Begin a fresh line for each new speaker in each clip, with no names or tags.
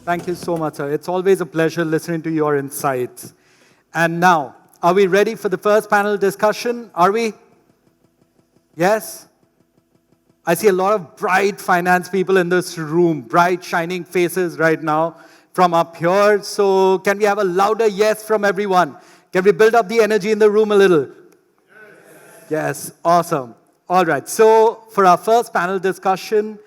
Thank you so much, sir. It's always a pleasure listening to your insights. And now, are we ready for the first panel discussion? Are we? Yes? I see a lot of bright finance people in this room, bright, shining faces right now from up here. So can we have a louder yes from everyone? Can we build up the energy in the room a little? Yes, awesome. All right, so for our first panel discussion,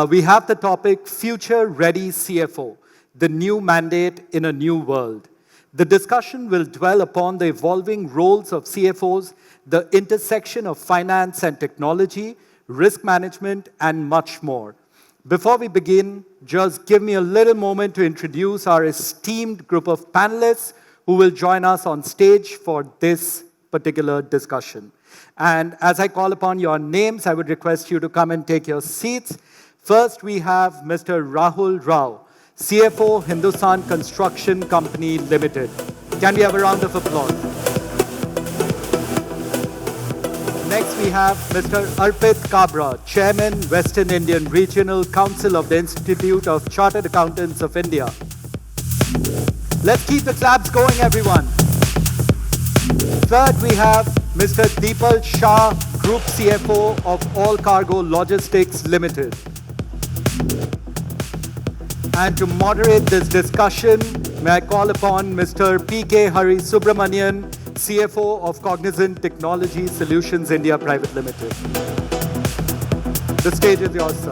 we have the topic Future Ready CFO, the new mandate in a new world. The discussion will dwell upon the evolving roles of CFOs, the intersection of finance and technology, risk management, and much more. Before we begin, just give me a little moment to introduce our esteemed group of panelists who will join us on stage for this particular discussion. And as I call upon your names, I would request you to come and take your seats. First, we have Mr. Rahul Rao, CFO, Hindustan Construction Company Limited. Can we have a round of applause? Next, we have Mr. Arpit Kabra, Chairman, Western Indian Regional Council of the Institute of Chartered Accountants of India. Let's keep the claps going, everyone. Third, we have Mr. Deepal Shah, Group CFO of Allcargo Logistics Limited. And to moderate this discussion, may I call upon Mr. P.K. Hari Subramanian, CFO of Cognizant Technology Solutions India Private Limited. The stage is yours, sir.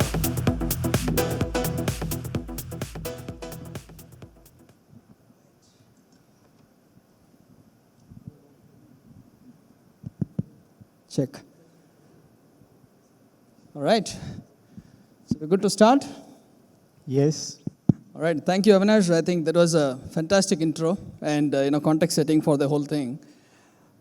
Check. All right. So we're good to start?
Yes.
All right. Thank you, Avinash. I think that was a fantastic intro and context setting for the whole thing.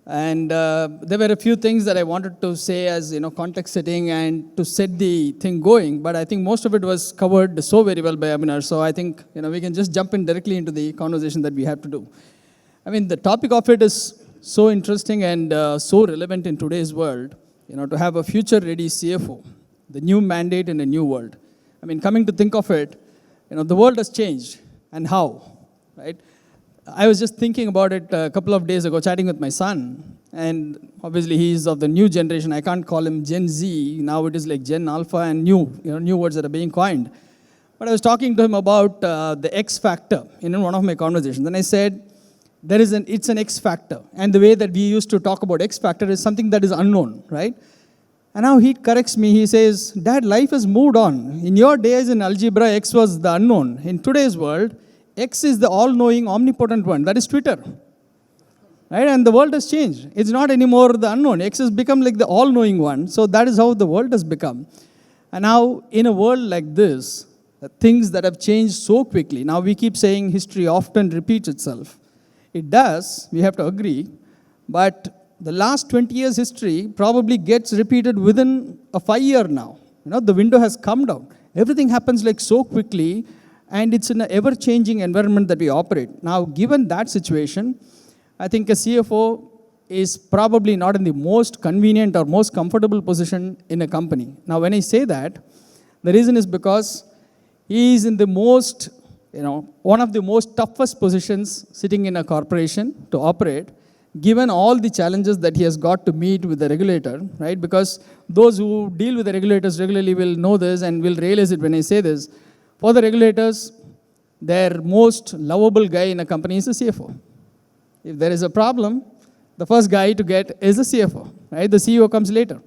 And there were a few things that I wanted to say as context setting and to set the thing going. But I think most of it was covered so very well by Avinash. So I think we can just jump in directly into the conversation that we have to do. I mean, the topic of it is so interesting and so relevant in today's world, to have a future-ready CFO, the new mandate in a new world. I mean, coming to think of it, the world has changed, and how, right? I was just thinking about it a couple of days ago, chatting with my son, and obviously he's of the new generation. I can't call him Gen Z. Now it is like Gen Alpha and new words that are being coined. But I was talking to him about the X factor in one of my conversations, and I said, it's an X factor. And the way that we used to talk about X factor is something that is unknown, right? And now he corrects me. He says, Dad, life has moved on. In your days in algebra, X was the unknown. In today's world, X is the all-knowing, omnipotent one. That is Twitter. Right? And the world has changed. It's not anymore the unknown. X has become like the all-knowing one. So that is how the world has become. And now, in a world like this, things that have changed so quickly. Now, we keep saying history often repeats itself. It does, we have to agree, but the last 20 years history probably gets repeated within a 5-year now. The window has come down. Everything happens like so quickly, and it's in an ever-changing environment that we operate. Now, given that situation, I think a CFO is probably not in the most convenient or most comfortable position in a company. Now, when I say that, the reason is because he is in the most one of the most toughest positions sitting in a corporation to operate, given all the challenges that he has got to meet with the regulator, right? Because those who deal with the regulators regularly will know this and will realize it when I say this. For the regulators, their most lovable guy in a company is the CFO. If there is a problem, the first guy to get is the CFO, right? The CEO comes later.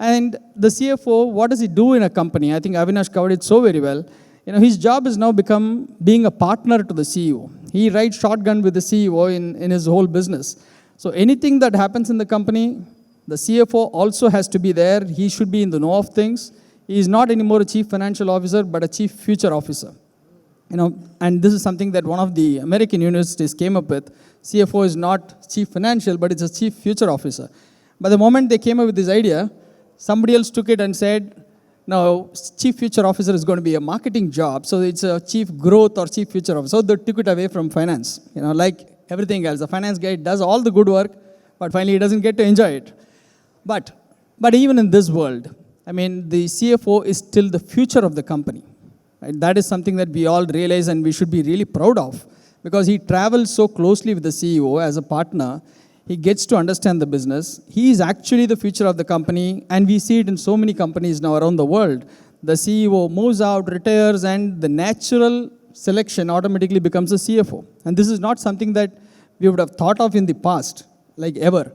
And the CFO, what does he do in a company? I think Avinash covered it so very well. His job has now become being a partner to the CEO. He rides shotgun with the CEO in his whole business. So anything that happens in the company, the CFO also has to be there. He should be in the know of things. He is not anymore a chief financial officer, but a chief future officer. And this is something that one of the American universities came up with. CFO is not chief financial, but it's a chief future officer. But the moment they came up with this idea, somebody else took it and said, now, chief future officer is going to be a marketing job, so it's a chief growth or chief future officer. So they took it away from finance. Like everything else, the finance guy does all the good work, but finally he doesn't get to enjoy it. But even in this world, I mean, the CFO is still the future of the company. Right? That is something that we all realize and we should be really proud of, because he travels so closely with the CEO as a partner. He gets to understand the business. He is actually the future of the company, and we see it in so many companies now around the world. The CEO moves out, retires, and the natural selection automatically becomes a CFO. And this is not something that we would have thought of in the past, like ever.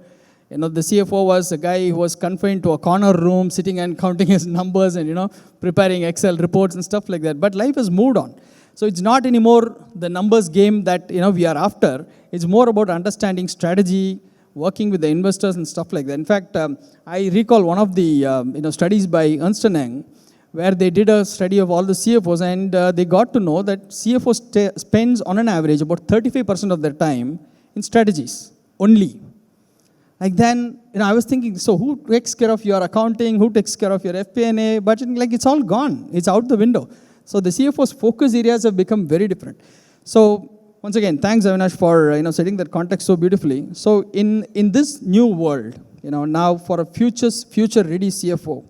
You know, the CFO was a guy who was confined to a corner room, sitting and counting his numbers and, preparing Excel reports and stuff like that. But life has moved on. So it's not anymore the numbers game that, we are after. It's more about understanding strategy, working with the investors and stuff like that. In fact, I recall one of the, studies by Ernst & Young, where they did a study of all the CFOs, and they got to know that CFO spends on an average about 35% of their time in strategies only. Like then, I was thinking, so who takes care of your accounting? Who takes care of your FP&A, budgeting? Like it's all gone. It's out the window. So the CFO's focus areas have become very different. So once again, thanks Avinash for setting that context so beautifully. So in this new world, now for a future-ready CFO,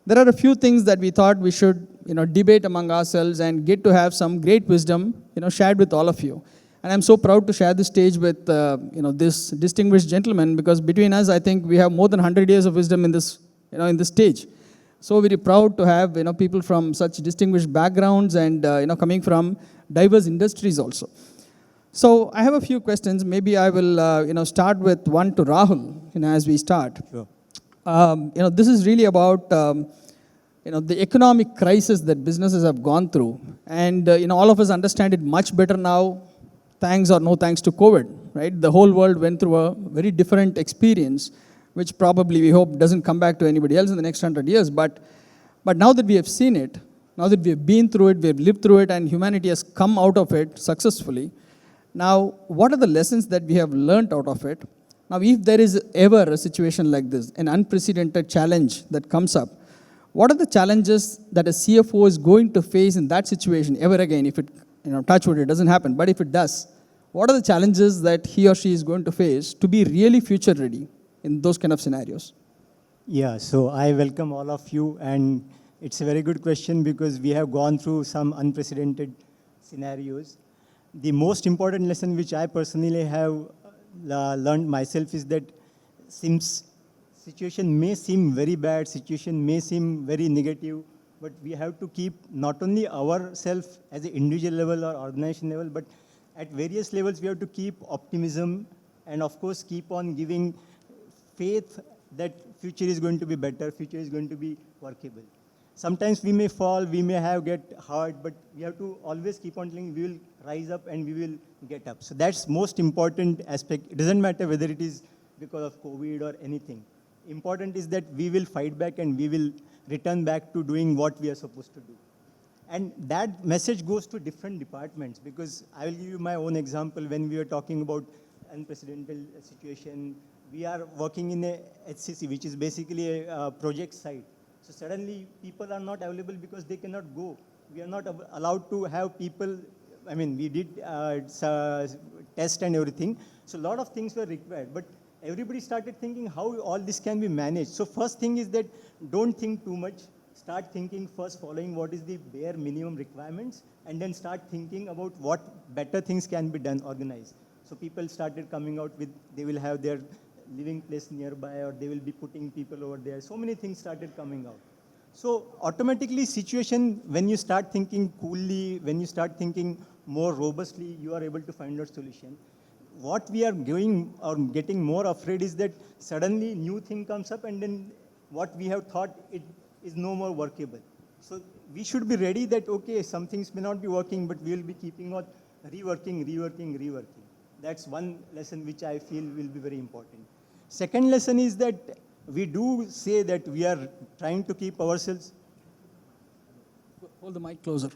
there are a few things that we thought we should debate among ourselves and get to have some great wisdom shared with all of you. And I'm so proud to share the stage with this distinguished gentleman, because between us, I think we have more than 100 years of wisdom in this in this stage. So very proud to have people from such distinguished backgrounds and coming from diverse industries also. So I have a few questions. Maybe I will start with one to Rahul as we start.
Sure.
This is really about the economic crisis that businesses have gone through, and all of us understand it much better now, thanks or no thanks to COVID, right? The whole world went through a very different experience, which probably we hope doesn't come back to anybody else in the next 100 years. But now that we have seen it, now that we have been through it, we have lived through it, and humanity has come out of it successfully. Now, what are the lessons that we have learned out of it? Now, if there is ever a situation like this, an unprecedented challenge that comes up, what are the challenges that a CFO is going to face in that situation ever again? If it, touch wood, it doesn't happen, but if it does, what are the challenges that he or she is going to face to be really future ready in those kind of scenarios?
Yeah, so I welcome all of you, and it's a very good question because we have gone through some unprecedented scenarios. The most important lesson which I personally have learned myself is that since situation may seem very bad, situation may seem very negative, but we have to keep not only ourselves as an individual level or organization level, but at various levels we have to keep optimism and of course keep on giving faith that future is going to be better, future is going to be workable. Sometimes we may fall, we may get hurt, but we have to always keep on telling we will rise up and we will get up. So that's most important aspect. It doesn't matter whether it is because of COVID or anything. Important is that we will fight back and we will return back to doing what we are supposed to do. And that message goes to different departments, because I will give you my own example. When we were talking about unprecedented situation, we are working in a HCC, which is basically a project site. So suddenly people are not available because they cannot go. We are not allowed to have people. I mean, we did test and everything. So a lot of things were required, but everybody started thinking how all this can be managed. So first thing is that don't think too much. Start thinking first, following what is the bare minimum requirements, and then start thinking about what better things can be done, organized. So people started coming out with, they will have their living place nearby, or they will be putting people over there. So many things started coming out. So automatically situation, when you start thinking coolly, when you start thinking more robustly, you are able to find a solution. What we are doing or getting more afraid is that suddenly new thing comes up and then what we have thought it is no more workable. So we should be ready that, okay, some things may not be working, but we will be keeping on reworking. That's one lesson which I feel will be very important. Second lesson is that we do say that we are trying to keep ourselves.
Hold the mic closer.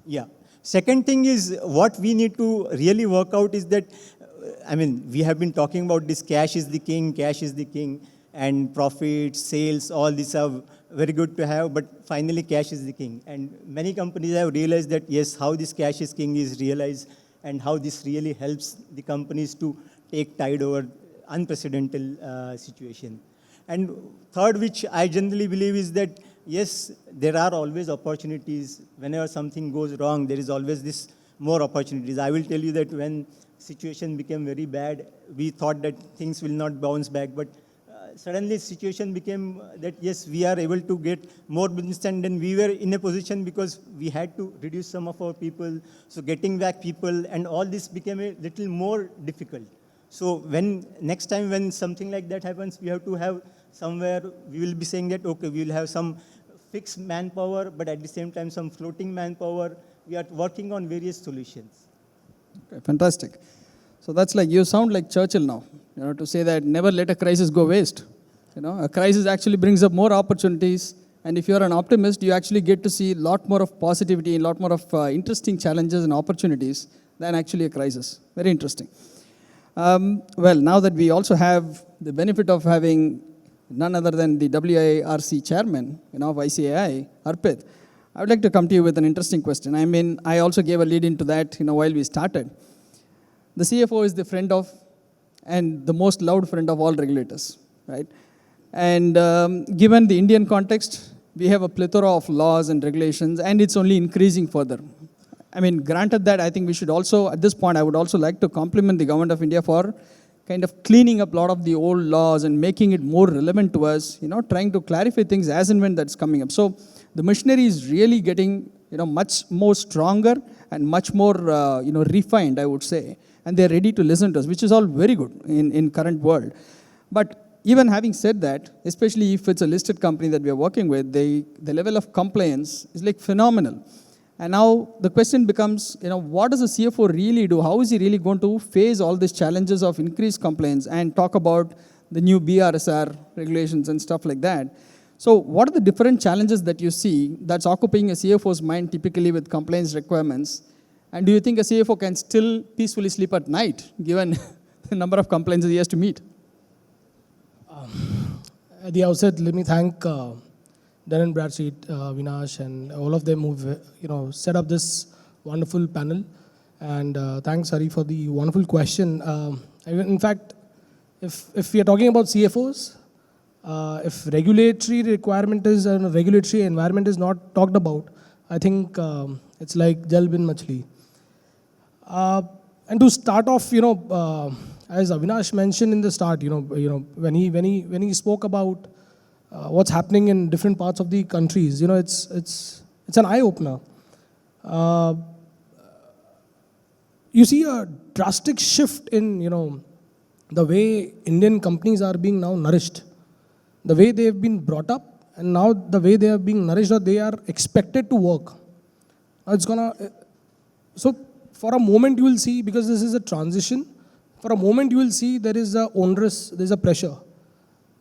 Yeah. Second thing is what we need to really work out is that, I mean, we have been talking about this cash is the king, and profits, sales, all these are very good to have, but finally cash is the king. And many companies have realized that, yes, how this cash is king is realized and how this really helps the companies to take tide over unprecedented situation. And third, which I generally believe is that, yes, there are always opportunities. Whenever something goes wrong, there is always this more opportunities. I will tell you that when situation became very bad, we thought that things will not bounce back, but suddenly situation became that yes, we are able to get more business, and then we were in a position because we had to reduce some of our people. So getting back people and all this became a little more difficult. So when next time when something like that happens, we have to have somewhere, we will be saying that, okay, we will have some fixed manpower, but at the same time, some floating manpower. We are working on various solutions.
Okay, fantastic. So that's like, you sound like Churchill now, to say that never let a crisis go waste. A crisis actually brings up more opportunities. And if you're an optimist, you actually get to see a lot more of positivity, a lot more of interesting challenges and opportunities than actually a crisis. Very interesting. Well, now that we also have the benefit of having none other than the WIRC chairman, of ICAI, Arpit, I would like to come to you with an interesting question. I mean, I also gave a lead into that, while we started. The CFO is the friend of and the most loved friend of all regulators, right? And given the Indian context, we have a plethora of laws and regulations, and it's only increasing further. I mean, granted that, I think we should also, at this point, I would also like to compliment the government of India for kind of cleaning up a lot of the old laws and making it more relevant to us, trying to clarify things as and when that's coming up. So the machinery is really getting, much more stronger and much more, refined, I would say. And they're ready to listen to us, which is all very good in current world. But even having said that, especially if it's a listed company that we are working with, the level of compliance is like phenomenal. And now the question becomes, what does a CFO really do? How is he really going to face all these challenges of increased compliance and talk about the new BRSR regulations and stuff like that? So what are the different challenges that you see that's occupying a CFO's mind typically with compliance requirements? And do you think a CFO can still peacefully sleep at night given the number of compliances he has to meet?
At the outset, let me thank Dun & Bradstreet, Vinash, and all of them who've set up this wonderful panel. And thanks, Hari, for the wonderful question. In fact, if we are talking about CFOs, if regulatory requirement is and regulatory environment is not talked about, I think it's like jal bin machli. And to start off, as Avinash mentioned in the start, when he spoke about what's happening in different parts of the countries, it's an eye opener. You see a drastic shift in the way Indian companies are being now nourished, the way they have been brought up, and now the way they are being nourished or they are expected to work. So for a moment you will see, because this is a transition, for a moment you will see there is a pressure.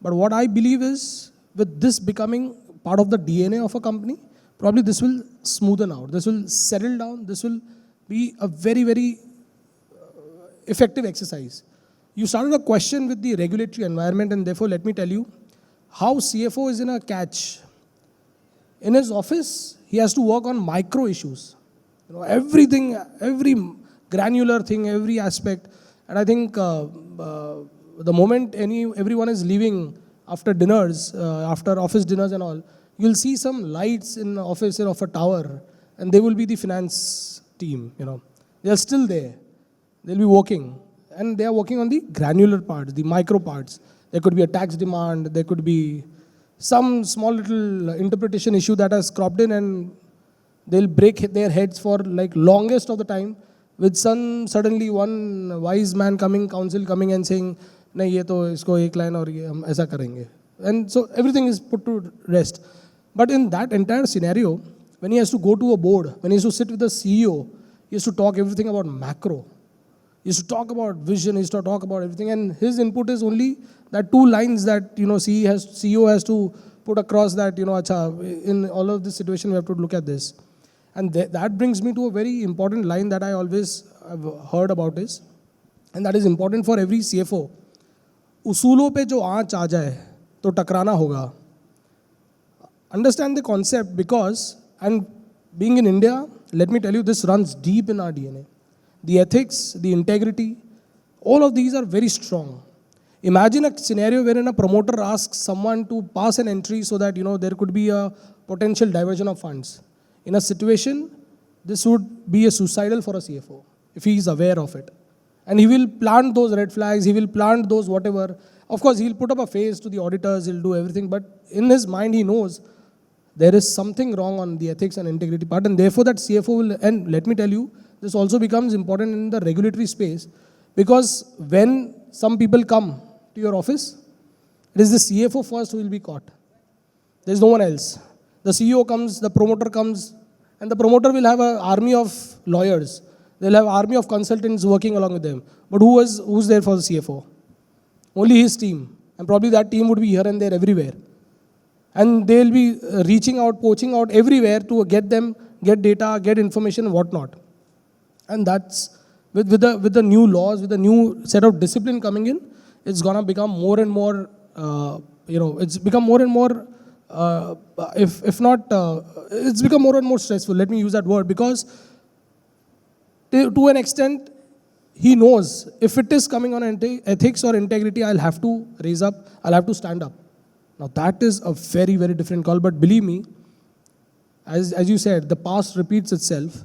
But what I believe is, with this becoming part of the DNA of a company, probably this will smoothen out, this will settle down, this will be a very, very effective exercise. You started a question with the regulatory environment, and therefore let me tell you how CFO is in a catch. In his office, he has to work on micro issues. Everything, every granular thing, every aspect. And I think the moment everyone is leaving after dinners, after office dinners and all, you'll see some lights in the office of a tower, and they will be the finance team. They are still there. They'll be working, and they are working on the granular parts, the micro parts. There could be a tax demand, there could be some small little interpretation issue that has cropped in, and they'll break their heads for like longest of the time, with suddenly one wise man council coming and saying, nahi, ye to isko ek line aur ye hum aisa karenge. And so everything is put to rest. But in that entire scenario, when he has to go to a board, when he has to sit with the CEO, he has to talk everything about macro. He has to talk about vision, he has to talk about everything, and his input is only that two lines that CEO has to put across that, acha, in all of this situation we have to look at this. And that brings me to a very important line that I always have heard about is, and that is important for every CFO. Usulo pe jo aanch aa jaye, to takrana hoga. Understand the concept, because, and being in India, let me tell you, this runs deep in our DNA. The ethics, the integrity, all of these are very strong. Imagine a scenario wherein a promoter asks someone to pass an entry so that there could be a potential diversion of funds. In a situation, this would be a suicidal for a CFO if he is aware of it. And he will plant those red flags, he will plant those whatever. Of course, he'll put up a face to the auditors, he'll do everything, but in his mind he knows there is something wrong on the ethics and integrity part, and therefore that CFO will, and let me tell you, this also becomes important in the regulatory space, because when some people come to your office, it is the CFO first who will be caught. There is no one else. The CEO comes, the promoter comes, and the promoter will have an army of lawyers. They'll have an army of consultants working along with them. But who's there for the CFO? Only his team. And probably that team would be here and there everywhere. And they'll be reaching out, poaching out everywhere to get data, get information and whatnot. And that's, with the new laws, with the new set of discipline coming in, it's gonna become more and more, it's become more and more, it's become more and more stressful. Let me use that word, because to an extent, he knows if it is coming on ethics or integrity, I'll have to raise up, I'll have to stand up. Now that is a very, very different call, but believe me, as you said, the past repeats itself.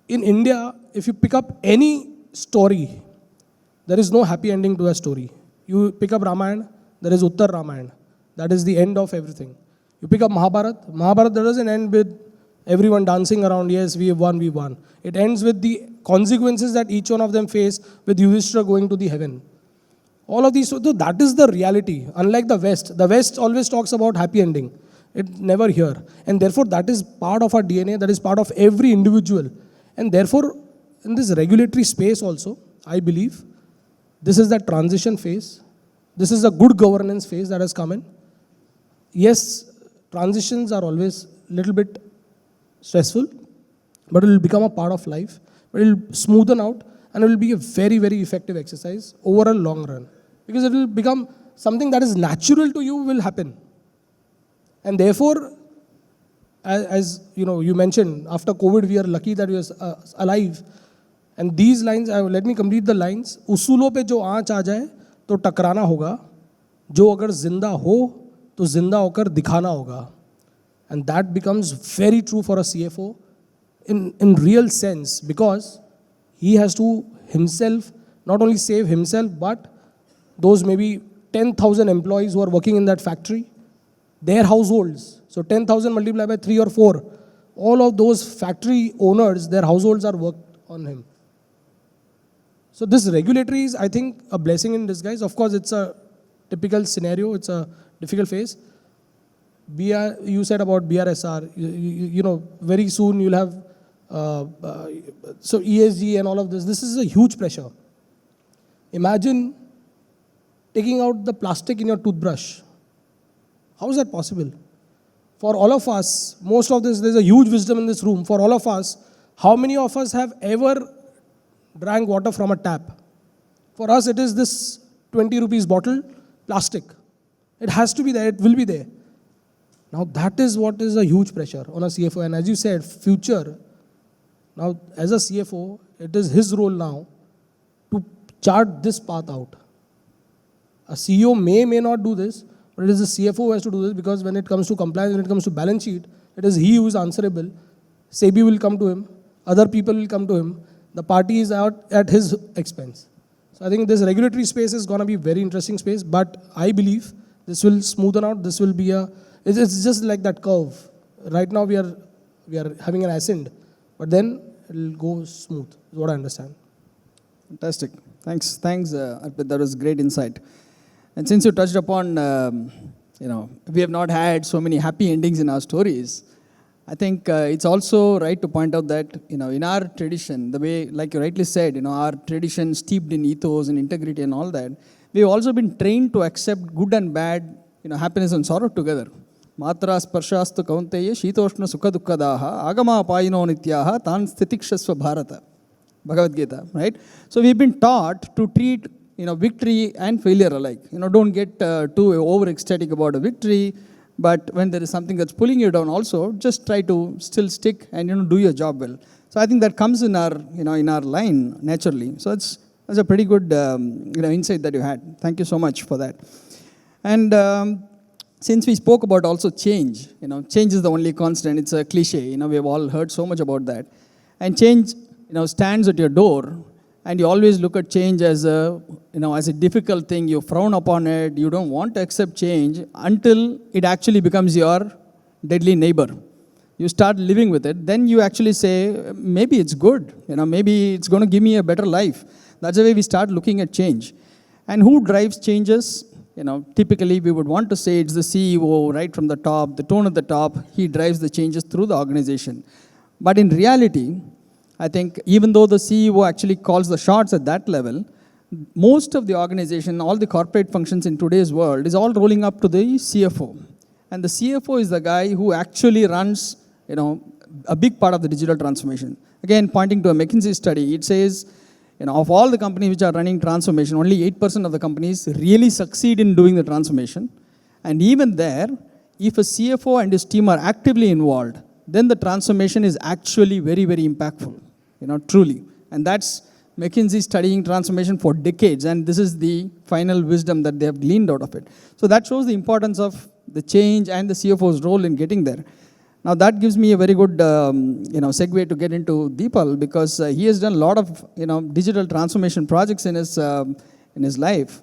In India, if you pick up any story, there is no happy ending to a story. You pick up Ramayana, there is Uttar Ramayana. That is the end of everything. You pick up Mahabharata, Mahabharata doesn't end with everyone dancing around, yes, we have won, we won. It ends with the consequences that each one of them face, with Yudhishthira going to the heaven. All of these, so that is the reality. Unlike the West always talks about happy ending. It never here. And therefore, that is part of our DNA, that is part of every individual. And therefore, in this regulatory space also, I believe, this is that transition phase. This is a good governance phase that has come in. Yes, transitions are always a little bit stressful, but it will become a part of life. But it will smoothen out, and it will be a very, very effective exercise over a long run. Because it will become something that is natural to you will happen. And therefore, as you mentioned, after COVID, we are lucky that we are alive. And these lines, let me complete the lines. उसूलों पे जो आँच आ जाए तो टकराना होगा. जो अगर जिंदा हो तो जिंदा होकर दिखाना होगा. And that becomes very true for a CFO in real sense, because he has to himself not only save himself, but those maybe 10,000 employees who are working in that factory, their households. So 10,000 multiplied by 3 or 4, all of those factory owners, their households are worked on him. So this regulatory is, I think, a blessing in disguise. Of course, it's a typical scenario. It's a difficult phase. You said about BRSR. Very soon you'll have so ESG and all of this. This is a huge pressure. Imagine taking out the plastic in your toothbrush. How is that possible? For all of us, most of this, there's a huge wisdom in this room. For all of us, how many of us have ever drank water from a tap? For us, it is this 20 rupees bottle, plastic. It has to be there, it will be there. Now that is what is a huge pressure on a CFO. And as you said, future, now as a CFO, it is his role now to chart this path out. A CEO may not do this, but it is the CFO who has to do this, because when it comes to compliance, when it comes to balance sheet, it is he who is answerable. SEBI will come to him, other people will come to him, the party is out at his expense. So I think this regulatory space is going to be a very interesting space, but I believe this will smoothen out, this will be it's just like that curve. Right now we are having an ascent, but then it will go smooth, is what I understand.
Fantastic. Thanks, Arpit. That was great insight. And since you touched upon, we have not had so many happy endings in our stories, I think it's also right to point out that, in our tradition, the way, like you rightly said, our tradition steeped in ethos and integrity and all that, we've also been trained to accept good and bad, happiness and sorrow together. Matra sparshastu kaunteye shitoshna sukha dukkadaha agama apayino nityaha tan stitikshasva bharata. Bhagavad Gita, right? So we've been taught to treat victory and failure alike. Don't get too over ecstatic about a victory, but when there is something that's pulling you down also, just try to still stick and do your job well. So I think that comes in our in our line naturally. So it's That's a pretty good insight that you had. Thank you so much for that. And since we spoke about also change, change is the only constant. It's a cliche. We've all heard so much about that. And change, stands at your door, and you always look at change as as a difficult thing. You frown upon it. You don't want to accept change until it actually becomes your deadly neighbor. You start living with it. Then you actually say, maybe it's good. Maybe it's going to give me a better life. That's the way we start looking at change. And who drives changes? Typically we would want to say it's the CEO, right from the top, the tone at the top. He drives the changes through the organization. But in reality, I think even though the CEO actually calls the shots at that level, most of the organization, all the corporate functions in today's world is all rolling up to the CFO. And the CFO is the guy who actually runs, a big part of the digital transformation. Again, pointing to a McKinsey study, it says, of all the companies which are running transformation, only 8% of the companies really succeed in doing the transformation. And even there, if a CFO and his team are actively involved, then the transformation is actually very, very impactful, truly. And that's McKinsey studying transformation for decades, and this is the final wisdom that they have gleaned out of it. So that shows the importance of the change and the CFO's role in getting there. Now that gives me a very good segue to get into Deepal, because he has done a lot of digital transformation projects in his life.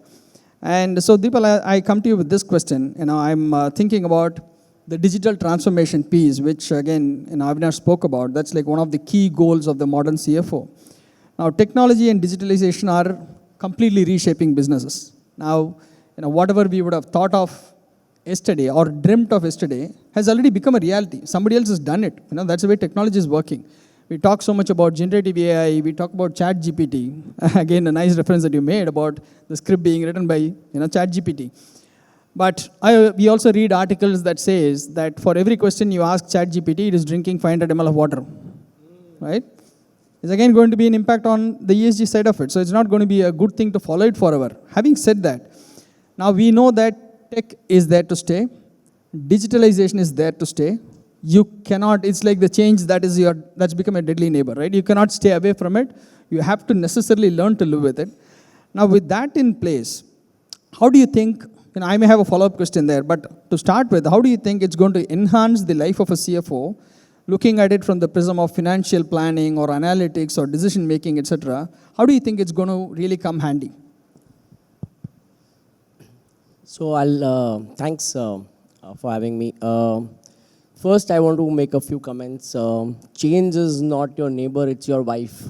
And so Deepal, I come to you with this question. I'm thinking about the digital transformation piece, which again Avinash spoke about. That's like one of the key goals of the modern CFO. Now technology and digitalization are completely reshaping businesses. Now whatever we would have thought of yesterday or dreamt of yesterday has already become a reality. Somebody else has done it. That's the way technology is working. We talk so much about generative AI, we talk about ChatGPT. Again, a nice reference that you made about the script being written by ChatGPT. But we also read articles that says that for every question you ask ChatGPT, it is drinking 500 ml of water. Right? It's again going to be an impact on the ESG side of it. So it's not going to be a good thing to follow it forever. Having said that, now we know that tech is there to stay. Digitalization is there to stay. You cannot, it's like the change that's become a deadly neighbor, right? You cannot stay away from it. You have to necessarily learn to live with it. Now with that in place, how do you think, I may have a follow-up question there, but to start with, how do you think it's going to enhance the life of a CFO, looking at it from the prism of financial planning or analytics or decision making, etc.? How do you think it's going to really come handy?
So thanks for having me. First, I want to make a few comments. Change is not your neighbor, it's your wife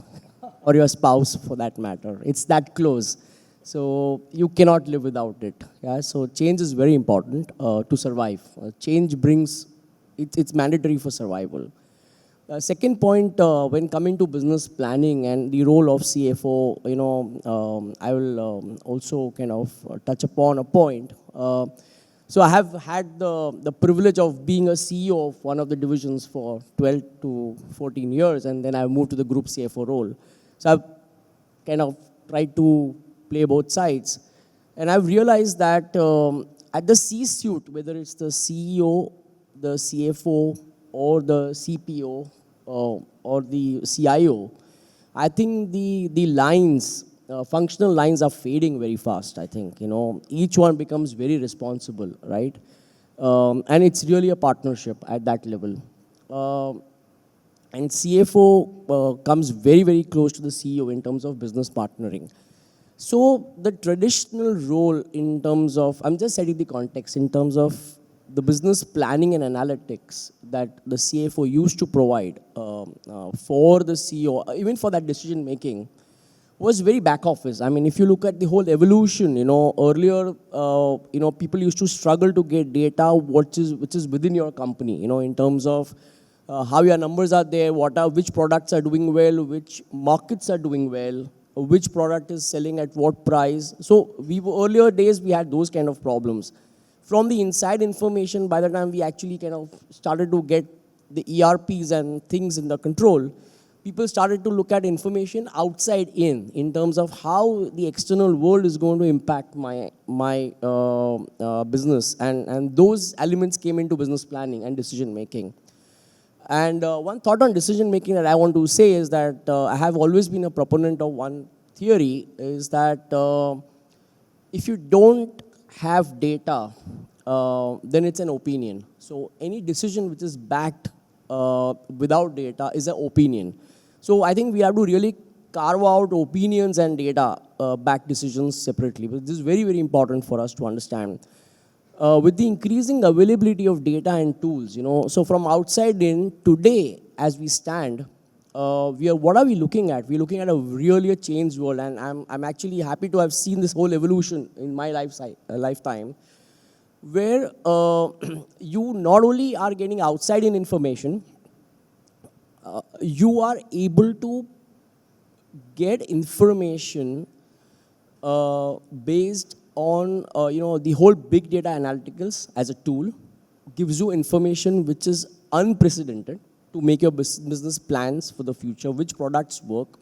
or your spouse for that matter. It's that close. So you cannot live without it. Yeah? So change is very important to survive. Change brings, it's mandatory for survival. Second point, when coming to business planning and the role of CFO, I will also kind of touch upon a point. So I have had the privilege of being a CEO of one of the divisions for 12 to 14 years, and then I moved to the group CFO role. So I've kind of tried to play both sides. And I've realized that at the C-suite, whether it's the CEO, the CFO, or the CPO, or the CIO, I think the lines, functional lines are fading very fast, I think. Each one becomes very responsible, right? And it's really a partnership at that level. And CFO comes very, very close to the CEO in terms of business partnering. So the traditional role in terms of, I'm just setting the context, in terms of the business planning and analytics that the CFO used to provide for the CEO, even for that decision making, was very back office. I mean, if you look at the whole evolution, earlier, people used to struggle to get data which is within your company, in terms of how your numbers are there, which products are doing well, which markets are doing well, which product is selling at what price. So earlier days, we had those kind of problems. From the inside information, by the time we actually kind of started to get the ERPs and things in the control, people started to look at information outside in terms of how the external world is going to impact my business. And those elements came into business planning and decision making. And one thought on decision making that I want to say is that I have always been a proponent of one theory is that if you don't have data, then it's an opinion. So any decision which is backed without data is an opinion. So I think we have to really carve out opinions and data backed decisions separately. But this is very, very important for us to understand. With the increasing availability of data and tools, so from outside in, today, as we stand, what are we looking at? We're looking at a really changed world, and I'm actually happy to have seen this whole evolution in my lifetime, where you not only are getting outside in information, you are able to get information based on the whole big data analyticals as a tool, gives you information which is unprecedented to make your business plans for the future, which products work.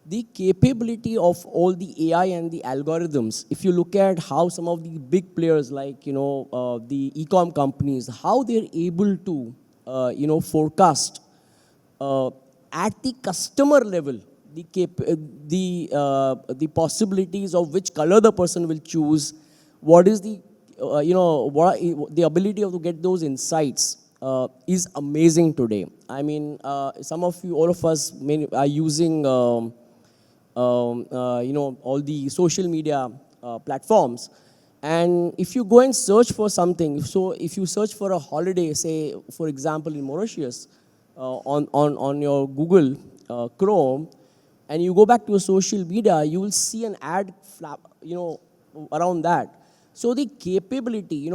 The capability of all the AI and the algorithms, if you look at how some of the big players like, the e-com companies, how they're able to, forecast at the customer level, the possibilities of which color the person will choose, what is the, the ability to get those insights is amazing today. I mean, some of you, all of us are using, all the social media platforms. And if you go and search for something, so if you search for a holiday, say, for example, in Mauritius, on your Google Chrome, and you go back to a social media, you will see an ad around that. So the capability, in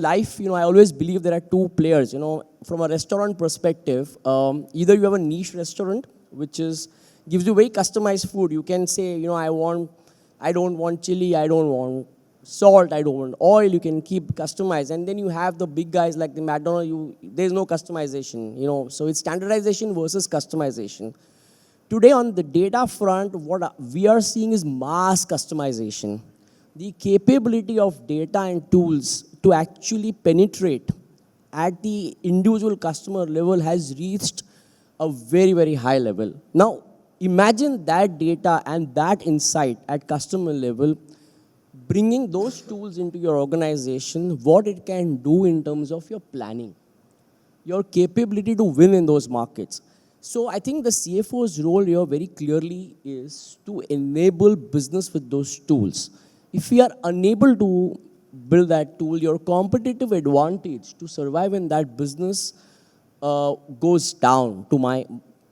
life, I always believe there are two players, from a restaurant perspective. Either you have a niche restaurant, which gives you very customized food. You can say, I don't want chili, I don't want salt, I don't want oil. You can keep customized. And then you have the big guys like the McDonald's, there's no customization, so it's standardization versus customization. Today on the data front, what we are seeing is mass customization. The capability of data and tools to actually penetrate at the individual customer level has reached a very, very high level. Now, imagine that data and that insight at customer level, bringing those tools into your organization, what it can do in terms of your planning, your capability to win in those markets. So I think the CFO's role here very clearly is to enable business with those tools. If we are unable to build that tool, your competitive advantage to survive in that business goes down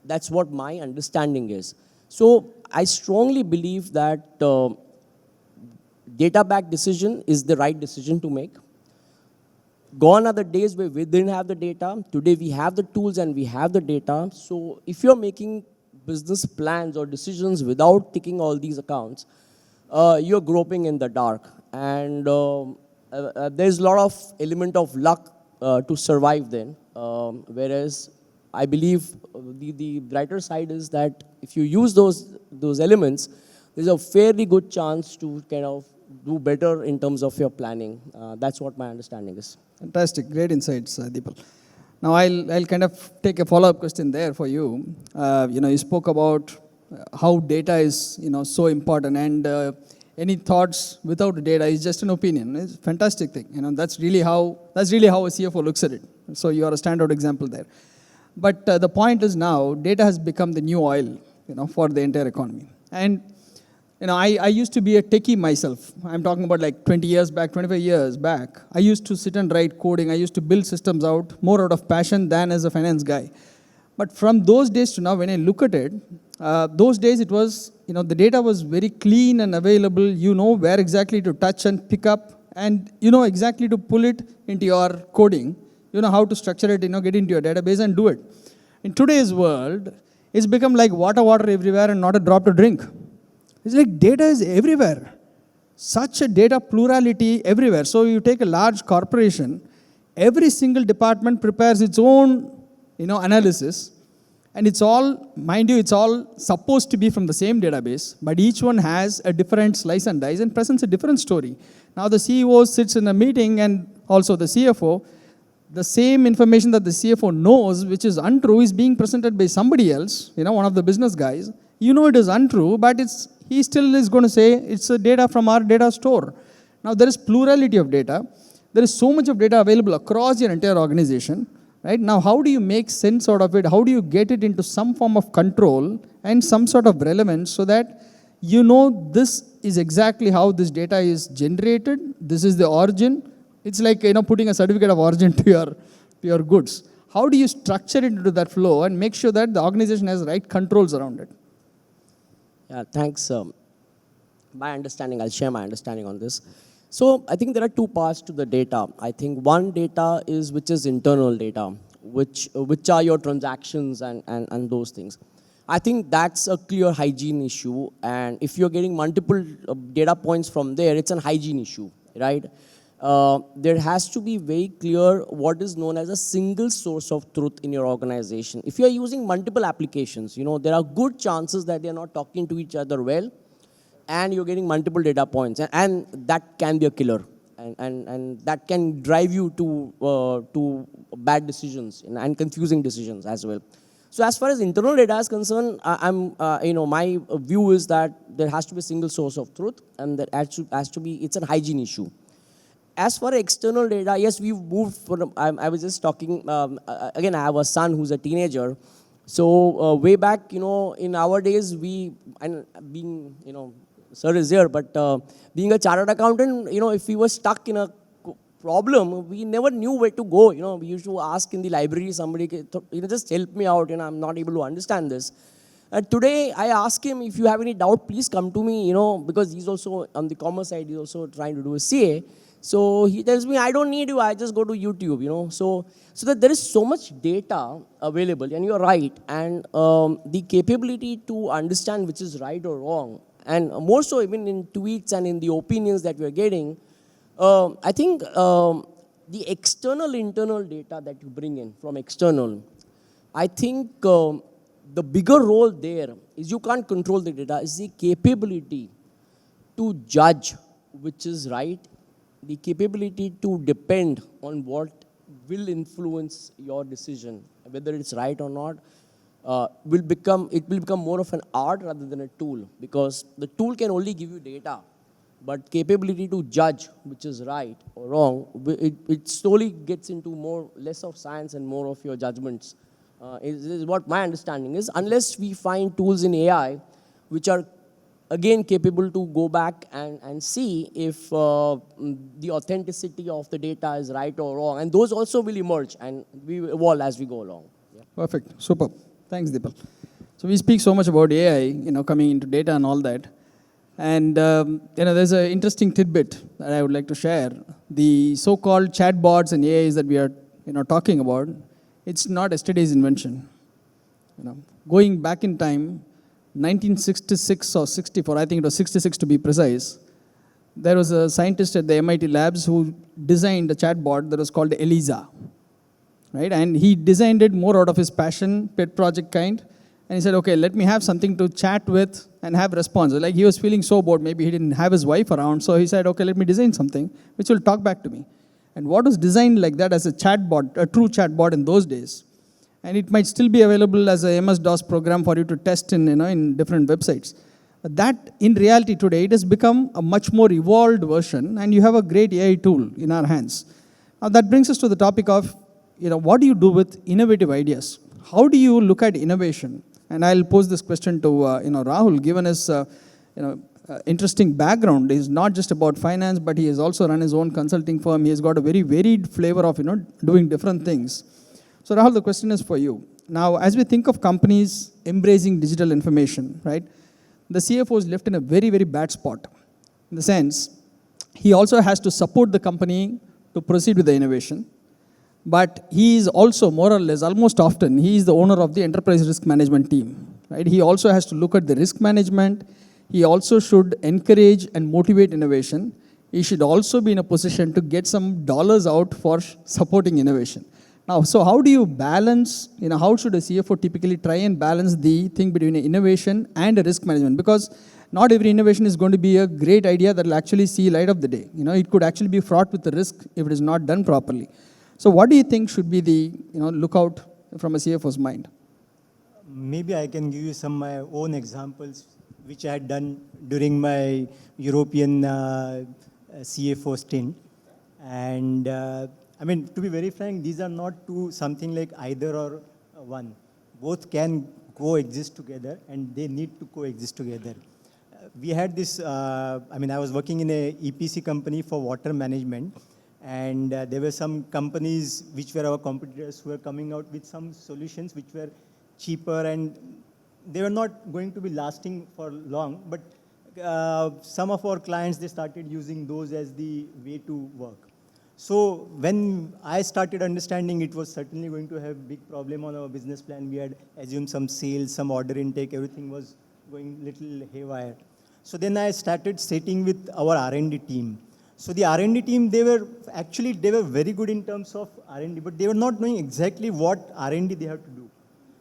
that's what my understanding is. So I strongly believe that data-backed decision is the right decision to make. Gone are the days where we didn't have the data. Today we have the tools and we have the data. So if you're making business plans or decisions without taking all these accounts, you're groping in the dark. And there's a lot of element of luck to survive then. Whereas I believe the brighter side is that if you use those elements, there's a fairly good chance to kind of do better in terms of your planning. That's what my understanding is.
Fantastic, great insights, Deepal. Now I'll kind of take a follow-up question there for you. You spoke about how data is so important, and any thoughts without data is just an opinion. It's a fantastic thing. That's really how a CFO looks at it. So you are a standout example there. But the point is now data has become the new oil, for the entire economy. And I used to be a techie myself. I'm talking about like 20 years back, 25 years back. I used to sit and write coding. I used to build systems more out of passion than as a finance guy. But from those days to now, when I look at it, those days it was, the data was very clean and available. You know where exactly to touch and pick up, and you know exactly to pull it into your coding. You know how to structure it, get into your database and do it. In today's world, it's become like water everywhere and not a drop to drink. It's like data is everywhere. Such a data plurality everywhere. So you take a large corporation, every single department prepares its own, analysis, and it's all, mind you, it's all supposed to be from the same database, but each one has a different slice and dice and presents a different story. Now the CEO sits in a meeting, and also the CFO, the same information that the CFO knows, which is untrue, is being presented by somebody else, one of the business guys, You know it is untrue, but he still is going to say it's a data from our data store. Now there is plurality of data. There is so much of data available across your entire organization. Right? Now, how do you make sense out of it? How do you get it into some form of control and some sort of relevance so that you know this is exactly how this data is generated, this is the origin. It's like putting a certificate of origin to your goods. How do you structure it into that flow and make sure that the organization has right controls around it?
Yeah, thanks. My understanding, I'll share my understanding on this. So I think there are two parts to the data. I think one data is which is internal data, which are your transactions and those things. I think that's a clear hygiene issue, and if you're getting multiple data points from there, it's an hygiene issue, right? There has to be very clear what is known as a single source of truth in your organization. If you're using multiple applications, there are good chances that they're not talking to each other well, and you're getting multiple data points, and that can be a killer, and that can drive you to bad decisions and confusing decisions as well. So as far as internal data is concerned, my view is that there has to be a single source of truth, and that has to be, it's a hygiene issue. As for external data, yes, we've moved from, I was just talking, again, I have a son who's a teenager. So way back, in our days, being, sir is here, but being a chartered accountant, if we were stuck in a problem, we never knew where to go. We used to ask in the library, somebody, just help me out, I'm not able to understand this. And today, I ask him, if you have any doubt, please come to me, because he's also, on the commerce side, he's also trying to do a CA. So he tells me, I don't need you, I just go to YouTube, So that there is so much data available, and you're right, and the capability to understand which is right or wrong, and more so even in tweets and in the opinions that we're getting, I think the external, internal data that you bring in from external, I think the bigger role there is you can't control the data, is the capability to judge which is right, the capability to depend on what will influence your decision, whether it's right or not, will become more of an art rather than a tool, because the tool can only give you data, but capability to judge which is right or wrong, it slowly gets into less of science and more of your judgments, is what my understanding is, unless we find tools in AI which are again capable to go back and see if the authenticity of the data is right or wrong, and those also will emerge and we will evolve as we go along. Yeah.
Perfect, super. Thanks, Deepal. So we speak so much about AI, coming into data and all that. And, there's an interesting tidbit that I would like to share. The so-called chatbots and AIs that we are, talking about, it's not yesterday's invention. Going back in time, 1966 or 64, I think it was 66 to be precise, there was a scientist at the MIT labs who designed a chatbot that was called Eliza. Right? And he designed it more out of his passion, pet project kind. And he said, okay, let me have something to chat with and have response. Like he was feeling so bored, maybe he didn't have his wife around. So he said, okay, let me design something which will talk back to me. And what was designed like that as a chatbot, a true chatbot in those days, and it might still be available as a MS-DOS program for you to test in different websites. But that, in reality today, it has become a much more evolved version, and you have a great AI tool in our hands. Now that brings us to the topic of, what do you do with innovative ideas? How do you look at innovation? And I'll pose this question to, Rahul, given his, interesting background. He's not just about finance, but he has also run his own consulting firm. He has got a very varied flavor of, doing different things. So Rahul, the question is for you. Now, as we think of companies embracing digital information, right, the CFO is left in a very, very bad spot. In the sense, he also has to support the company to proceed with the innovation. But he is also, more or less, almost often, he is the owner of the enterprise risk management team. Right? He also has to look at the risk management. He also should encourage and motivate innovation. He should also be in a position to get some dollars out for supporting innovation. Now, so how do you balance, how should a CFO typically try and balance the thing between innovation and risk management? Because not every innovation is going to be a great idea that will actually see light of the day. It could actually be fraught with the risk if it is not done properly. So what do you think should be the lookout from a CFO's mind?
Maybe I can give you some my own examples, which I had done during my European CFO stint. And I mean, to be very frank, these are not two something like either or one. Both can coexist together, and they need to coexist together. We had this, I mean, I was working in a EPC company for water management, and there were some companies which were our competitors who were coming out with some solutions which were cheaper, and they were not going to be lasting for long, but some of our clients, they started using those as the way to work. So when I started understanding it was certainly going to have big problem on our business plan, we had assumed some sales, some order intake, everything was going little haywire. So then I started sitting with our R&D team. So the R&D team, they were very good in terms of R&D, but they were not knowing exactly what R&D they have to do.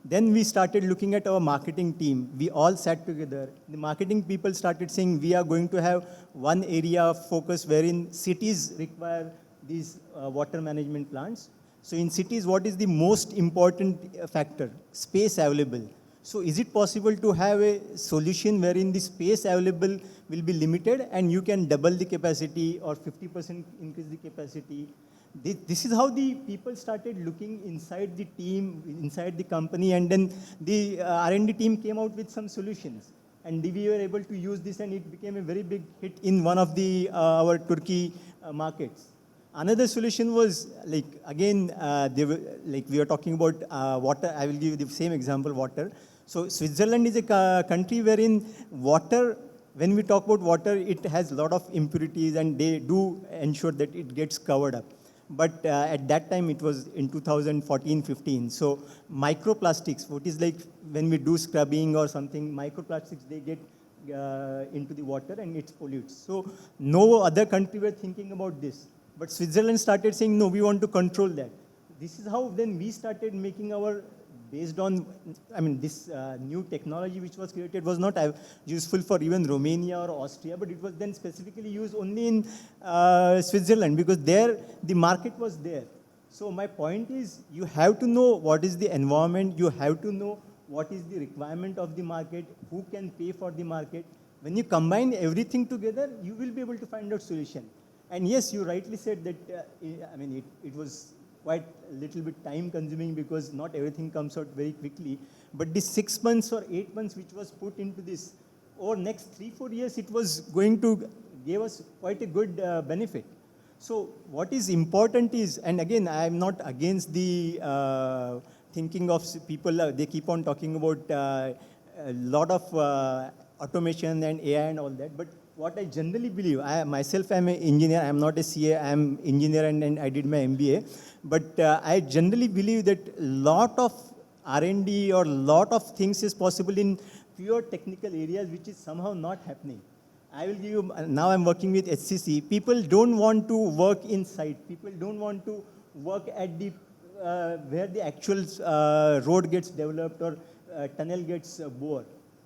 Then we started looking at our marketing team. We all sat together. The marketing people started saying we are going to have one area of focus wherein cities require these water management plants. So in cities, what is the most important factor? Space available. So is it possible to have a solution wherein the space available will be limited and you can double the capacity or 50% increase the capacity? This is how the people started looking inside the team, inside the company, and then the R&D team came out with some solutions. And we were able to use this, and it became a very big hit in one of the our Turkey markets. Another solution was like, again, we were talking about water. I will give you the same example, water. So Switzerland is a country wherein water, when we talk about water, it has a lot of impurities, and they do ensure that it gets covered up. But at that time, it was in 2014-15. So microplastics, what is like when we do scrubbing or something, microplastics, they get into the water and it pollutes. So no other country were thinking about this. But Switzerland started saying, no, we want to control that. This is how then we started making our, based on, I mean, this new technology which was created was not useful for even Romania or Austria, but it was then specifically used only in Switzerland because there the market was there. So my point is, you have to know what is the environment, you have to know what is the requirement of the market, who can pay for the market. When you combine everything together, you will be able to find out solution. And yes, you rightly said that, I mean, it was quite a little bit time consuming because not everything comes out very quickly. But the 6 months or 8 months which was put into this, over next 3-4 years, it was going to give us quite a good benefit. So what is important is, and again, I am not against the thinking of people, they keep on talking about a lot of automation and AI and all that, but what I generally believe, I myself am an engineer, I am not a CA, I am engineer and I did my MBA. But I generally believe that lot of R&D or lot of things is possible in pure technical areas which is somehow not happening. I will give you, now I'm working with HCC. People don't want to work inside. People don't want to work at the, where the actual road gets developed or tunnel gets bored.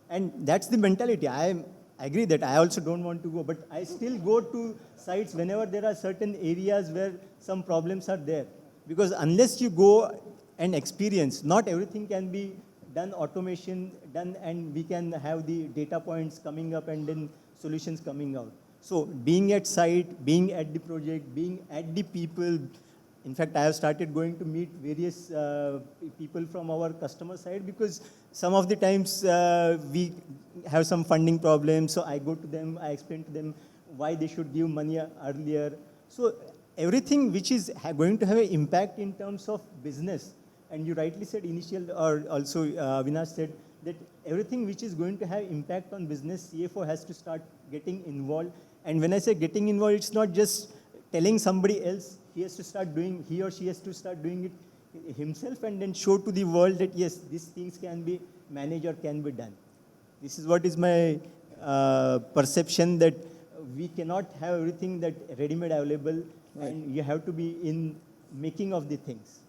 And that's the mentality. I agree that I also don't want to go, but I still go to sites whenever there are certain areas where some problems are there. Because unless you go and experience, not everything can be done automation, done and we can have the data points coming up and then solutions coming out. So being at site, being at the project, being at the people. In fact, I have started going to meet various people from our customer side because some of the times we have some funding problems. So I go to them, I explain to them why they should give money earlier. So everything which is going to have an impact in terms of business. And you rightly said initial, or also Vinash said that everything which is going to have impact on business, CFO has to start getting involved. And when I say getting involved, it's not just telling somebody else. He has to start doing, he or she has to start doing it himself and then show to the world that yes, these things can be managed or can be done. This is what is my perception, that we cannot have everything that ready-made available, and you have to be in making of the things.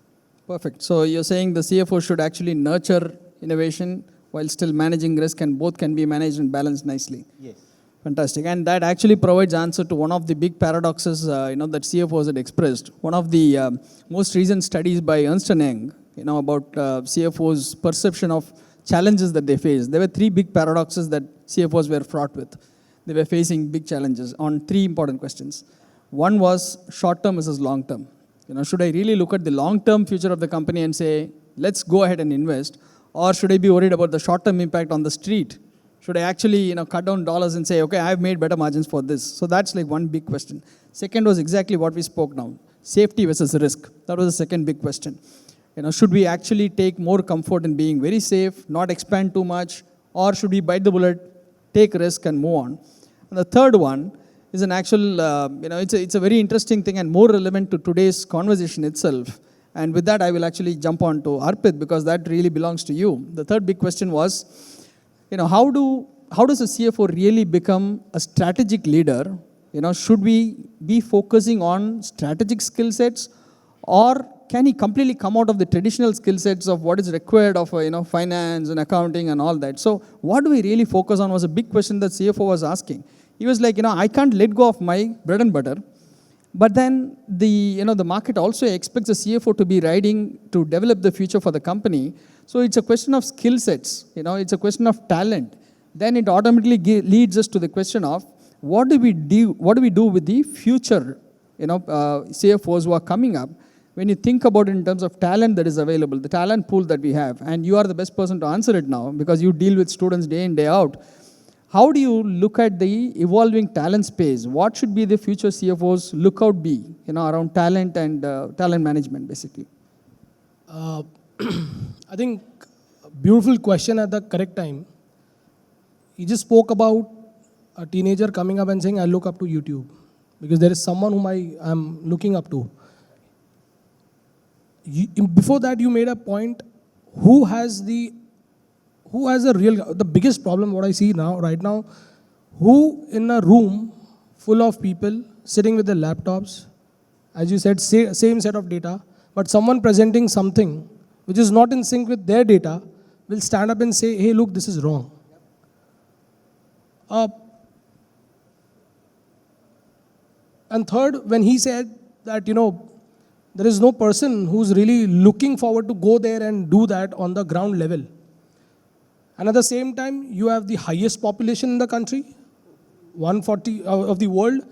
Perfect. So you're saying the CFO should actually nurture innovation while still managing risk, and both can be managed and balanced nicely.
Yes.
Fantastic. And that actually provides answer to one of the big paradoxes that CFOs had expressed. One of the most recent studies by Ernst & Young, about CFOs' perception of challenges that they faced. There were three big paradoxes that CFOs were fraught with. They were facing big challenges on three important questions. One was short-term versus long-term. Should I really look at the long-term future of the company and say, let's go ahead and invest, or should I be worried about the short-term impact on the street? Should I actually, cut down dollars and say, okay, I've made better margins for this? So that's like one big question. Second was exactly what we spoke now, safety versus risk. That was the second big question. Should we actually take more comfort in being very safe, not expand too much, or should we bite the bullet, take risk and move on? And the third one is an actual, it's a very interesting thing and more relevant to today's conversation itself. And with that, I will actually jump on to Arpit because that really belongs to you. The third big question was, how does a CFO really become a strategic leader? Should we be focusing on strategic skill sets, or can he completely come out of the traditional skill sets of what is required of finance and accounting and all that? So what do we really focus on was a big question that CFO was asking. He was like, I can't let go of my bread and butter. But then the market also expects the CFO to be riding to develop the future for the company. So it's a question of skill sets. It's a question of talent. Then it automatically leads us to the question of what do we do with the future CFOs who are coming up? When you think about it in terms of talent that is available, the talent pool that we have, and you are the best person to answer it now because you deal with students day in, day out. How do you look at the evolving talent space? What should be the future CFOs lookout be, around talent and talent management, basically?
I think a beautiful question at the correct time. He just spoke about a teenager coming up and saying, I look up to YouTube because there is someone whom I am looking up to. Before that, you made a point, who has the biggest problem, what I see right now, who in a room full of people sitting with their laptops, as you said, same set of data, but someone presenting something which is not in sync with their data will stand up and say, hey, look, this is wrong. And third, when he said that, there is no person who's really looking forward to go there and do that on the ground level. And at the same time, you have the highest population in the country, 140 of the world.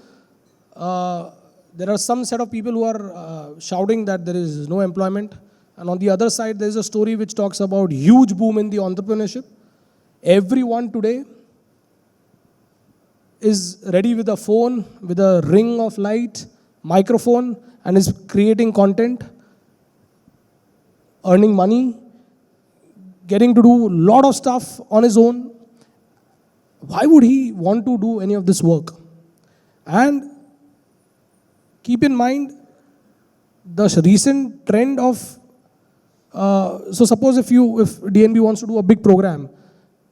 There are some set of people who are shouting that there is no employment. And on the other side, there is a story which talks about huge boom in the entrepreneurship. Everyone today is ready with a phone, with a ring of light, microphone, and is creating content, earning money, getting to do a lot of stuff on his own. Why would he want to do any of this work? And keep in mind the recent trend of, so suppose if DNB wants to do a big program,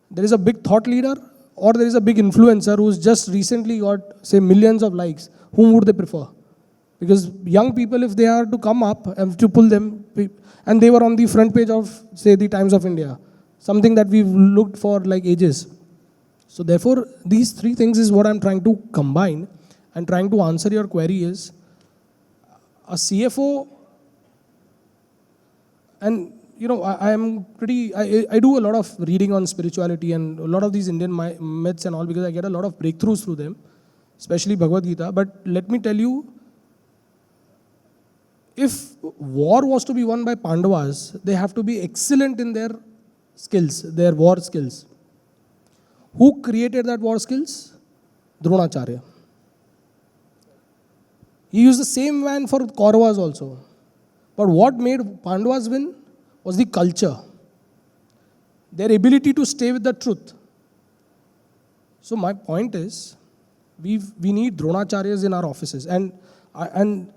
there is a big thought leader or there is a big influencer who's just recently got, say, millions of likes. Whom would they prefer? Because young people, if they are to come up, have to pull them, and they were on the front page of, say, the Times of India, something that we've looked for like ages. So therefore, these three things is what I'm trying to combine and trying to answer your query is, a CFO, and I do a lot of reading on spirituality and a lot of these Indian myths and all because I get a lot of breakthroughs through them, especially Bhagavad Gita. But let me tell you, if war was to be won by Pandavas, they have to be excellent in their skills, their war skills. Who created that war skills? Dronacharya. He used the same man for Kauravas also. But what made Pandavas win was the culture, their ability to stay with the truth. So my point is, we need Dronacharyas in our offices. And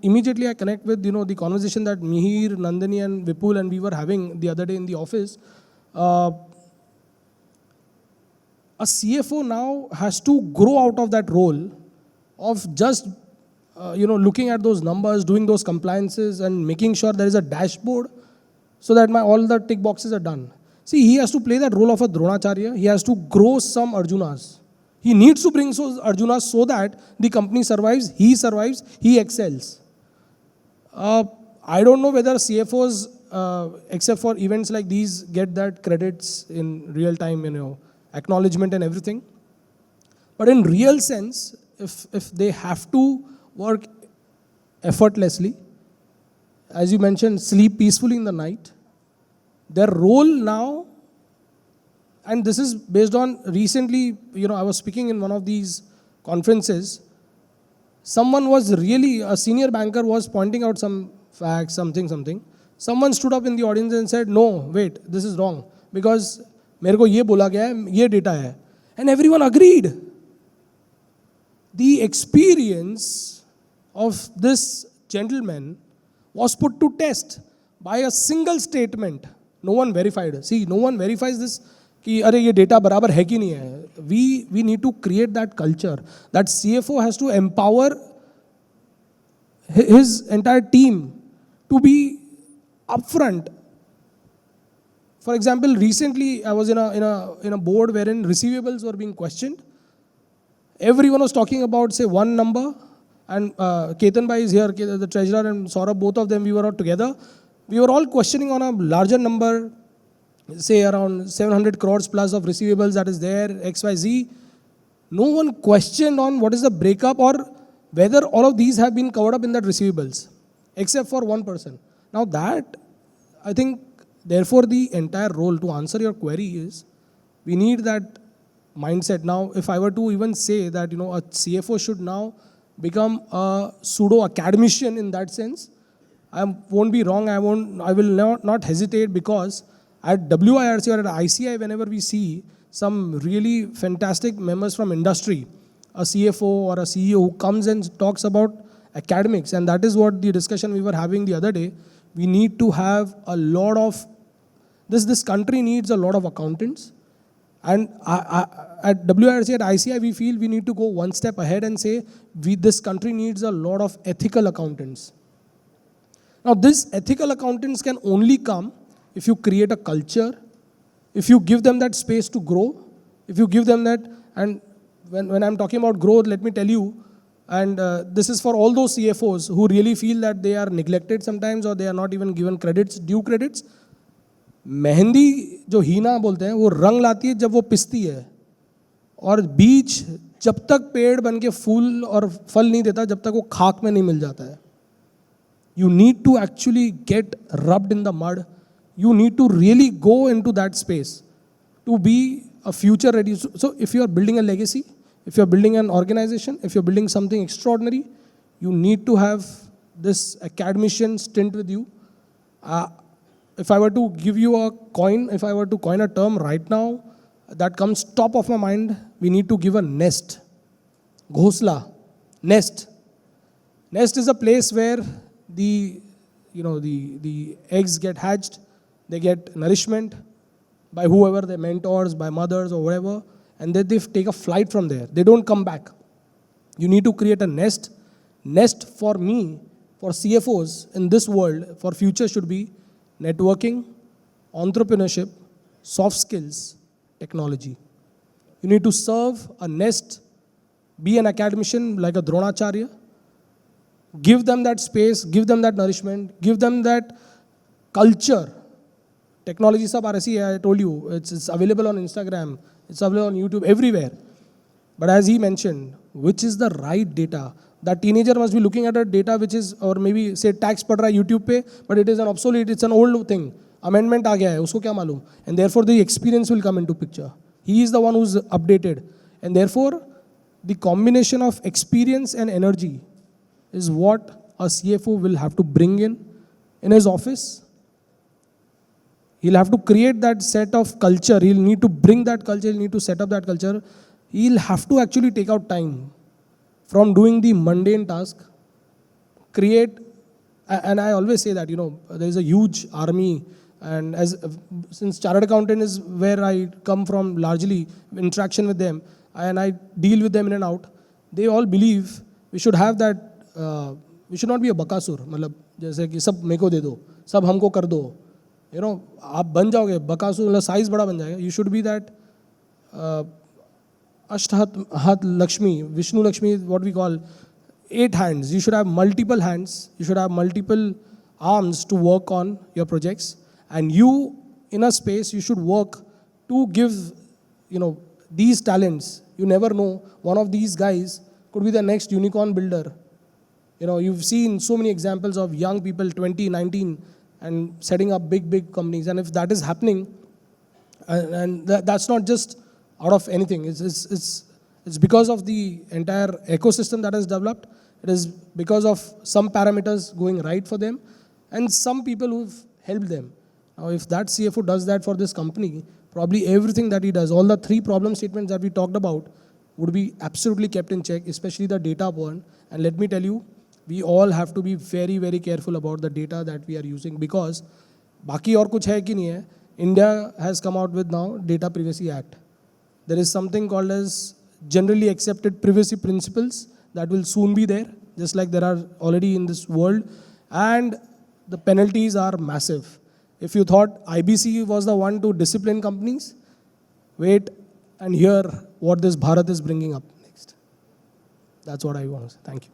immediately I connect with the conversation that Mihir, Nandini and Vipul and we were having the other day in the office. A CFO now has to grow out of that role of just looking at those numbers, doing those compliances and making sure there is a dashboard so that all the tick boxes are done. See, he has to play that role of a Dronacharya. He has to grow some Arjunas. He needs to bring those Arjunas so that the company survives, he excels. I don't know whether CFOs except for events like these, get that credits in real time, acknowledgement and everything. But in real sense, if they have to work effortlessly, as you mentioned, sleep peacefully in the night, their role now, and this is based on recently, I was speaking in one of these conferences, someone was really, a senior banker was pointing out some facts, something. Someone stood up in the audience and said, no, wait, this is wrong, because मेरे को ये बोला गया है, ये data है. And everyone agreed. The experience of this gentleman was put to test by a single statement. No one verified. See, no one verifies this कि अरे ये data बराबर है कि नहीं है. We need to create that culture. That CFO has to empower his entire team to be upfront. For example, recently I was in a board wherein receivables were being questioned. Everyone was talking about, say, one number, and Ketan Bhai is here, the treasurer, and Saurabh, both of them, we were all together. We were all questioning on a larger number, say around 700 crores plus of receivables that is there, XYZ. No one questioned on what is the breakup or whether all of these have been covered up in that receivables, except for one person. Now that, I think, therefore the entire role to answer your query is, we need that mindset. Now, if I were to even say that, a CFO should now become a pseudo academician in that sense, I won't be wrong. I will not hesitate, because at WIRC or at ICAI, whenever we see some really fantastic members from industry, a CFO or a CEO who comes and talks about academics, and that is what the discussion we were having the other day. We need to have a lot of, this country needs a lot of accountants. And at WIRC, at ICAI, we feel we need to go one step ahead and say, this country needs a lot of ethical accountants. Now, these ethical accountants can only come if you create a culture, if you give them that space to grow, if you give them that, and when I'm talking about growth, let me tell you, and this is for all those CFOs who really feel that they are neglected sometimes, or they are not even given due credits. Mehndi जो हीना बोलते हैं, वो रंग लाती है जब वो पिसती है, और बीज जब तक पेड़ बन के फूल और फल नहीं देता, जब तक वो खाक में नहीं मिल जाता है. You need to actually get rubbed in the mud. You need to really go into that space to be a future ready. So if you are building a legacy, if you are building an organization, if you are building something extraordinary, you need to have this academician stint with you. If I were to give you a coin, if I were to coin a term right now, that comes top of my mind, we need to give a nest. Ghosla, nest. Nest is a place where the eggs get hatched, they get nourishment by whoever, their mentors, by mothers or whatever, and then they take a flight from there. They don't come back. You need to create a nest. Nest for me, for CFOs in this world, for future should be networking, entrepreneurship, soft skills, technology. You need to serve a nest, be an academician like a Dronacharya, give them that space, give them that nourishment, give them that culture. Technology sab RSC, I told you, it's available on Instagram, it's available on YouTube, everywhere. But as he mentioned, which is the right data? That teenager must be looking at a data which is, or maybe say tax pad raha hai YouTube pe, but it is an obsolete, it's an old thing. Amendment aa gaya hai, usko kya malum? And therefore the experience will come into picture. He is the one who's updated. And therefore, the combination of experience and energy is what a CFO will have to bring in his office. He'll have to create that set of culture. He'll need to bring that culture. He'll need to set up that culture. He'll have to actually take out time from doing the mundane task, create, and I always say that, there is a huge army, and since chartered accountant is where I come from largely, interaction with them, and I deal with them in and out, they all believe we should have that, we should not be a bakasur, मतलब जैसे कि सब मेरे को दे दो, सब हमको कर दो, आप बन जाओगे बकासुर, मतलब साइज बड़ा बन जाएगा. You should be that Ashthat Lakshmi, Vishnu Lakshmi is what we call 8 hands. You should have multiple hands. You should have multiple arms to work on your projects. And you, in a space, you should work to give, these talents. You never know, one of these guys could be the next unicorn builder. You've seen so many examples of young people, 20, 19, and setting up big, big companies. And if that is happening, and that's not just out of anything, it's because of the entire ecosystem that has developed. It is because of some parameters going right for them, and some people who've helped them. Now, if that CFO does that for this company, probably everything that he does, all the 3 problem statements that we talked about, would be absolutely kept in check, especially the data one. And let me tell you, we all have to be very, very careful about the data that we are using, because baki aur kuch hai ki nahi hai, India has come out with now Data Privacy Act. There is something called as generally accepted privacy principles that will soon be there, just like there are already in this world. And the penalties are massive. If you thought IBC was the one to discipline companies, wait and hear what this Bharat is bringing up next. That's what I want to say. Thank you.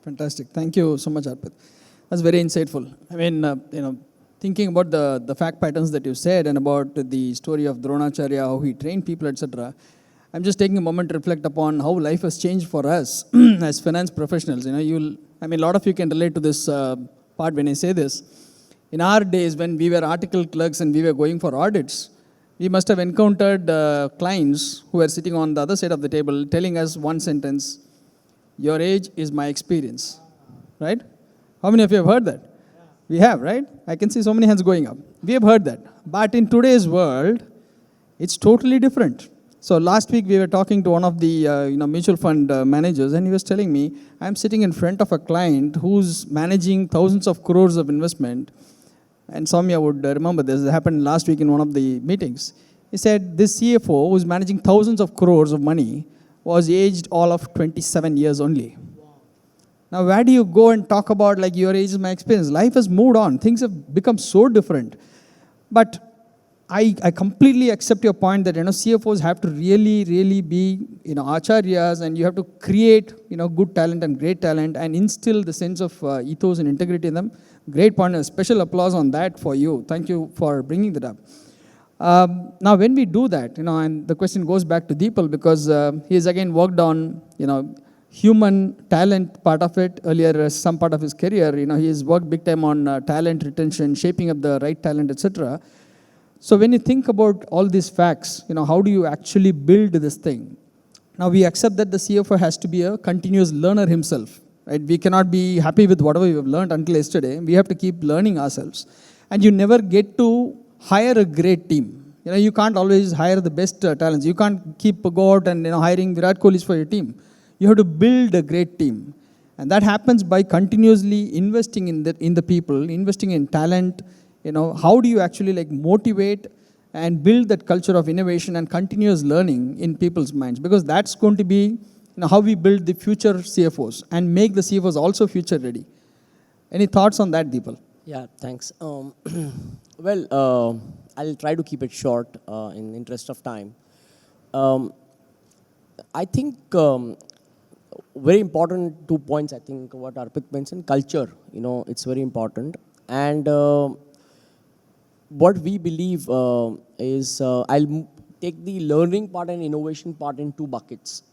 Fantastic. Thank you so much, Arpit. That's very insightful. I mean, thinking about the fact patterns that you said and about the story of Dronacharya, how he trained people, etc., I'm just taking a moment to reflect upon how life has changed for us as finance professionals. A lot of you can relate to this part when I say this. In our days, when we were article clerks and we were going for audits, we must have encountered clients who were sitting on the other side of the table telling us one sentence: your age is my experience. Right? How many of you have heard that? We have, right? I can see so many hands going up. We have heard that. But in today's world, it's totally different. So last week we were talking to one of the mutual fund managers, and he was telling me, I'm sitting in front of a client who's managing thousands of crores of investment. And Soumya would remember this. It happened last week in one of the meetings. He said this CFO who's managing thousands of crores of money was aged all of 27 years only. Now, where do you go and talk about like your age is my experience? Life has moved on. Things have become so different. But I completely accept your point that CFOs have to really be acharyas, and you have to create good talent and great talent and instill the sense of ethos and integrity in them. Great point. A special applause on that for you. Thank you for bringing that up. Now, when we do that, and the question goes back to Deepal, because he has again worked on human talent part of it earlier, some part of his career. He has worked big time on talent retention, shaping up the right talent, etc. So when you think about all these facts, how do you actually build this thing? Now we accept that the CFO has to be a continuous learner himself. Right? We cannot be happy with whatever we have learned until yesterday. We have to keep learning ourselves. And you never get to hire a great team. You can't always hire the best talents. You can't go out and hiring Virat Kohlis for your team. You have to build a great team. And that happens by continuously investing in the people, investing in talent. How do you actually motivate and build that culture of innovation and continuous learning in people's minds? Because that's going to be how we build the future CFOs and make the CFOs also future ready. Any thoughts on that, Deepal?
Yeah, thanks. I'll try to keep it short in the interest of time. I think very important 2 points, I think, what Arpit mentioned. Culture, it's very important. And what we believe is, I'll take the learning part and innovation part in 2 buckets.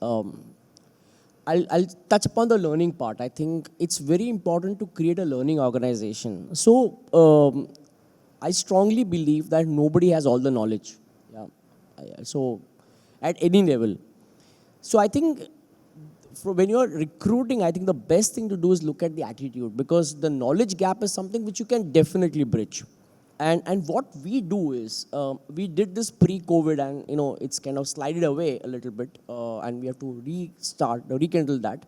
I'll touch upon the learning part. I think it's very important to create a learning organization. So I strongly believe that nobody has all the knowledge. Yeah. So at any level. So I think when you're recruiting, I think the best thing to do is look at the attitude, because the knowledge gap is something which you can definitely bridge. And what we do is, we did this pre-COVID, and it's kind of slided away a little bit, and we have to rekindle that.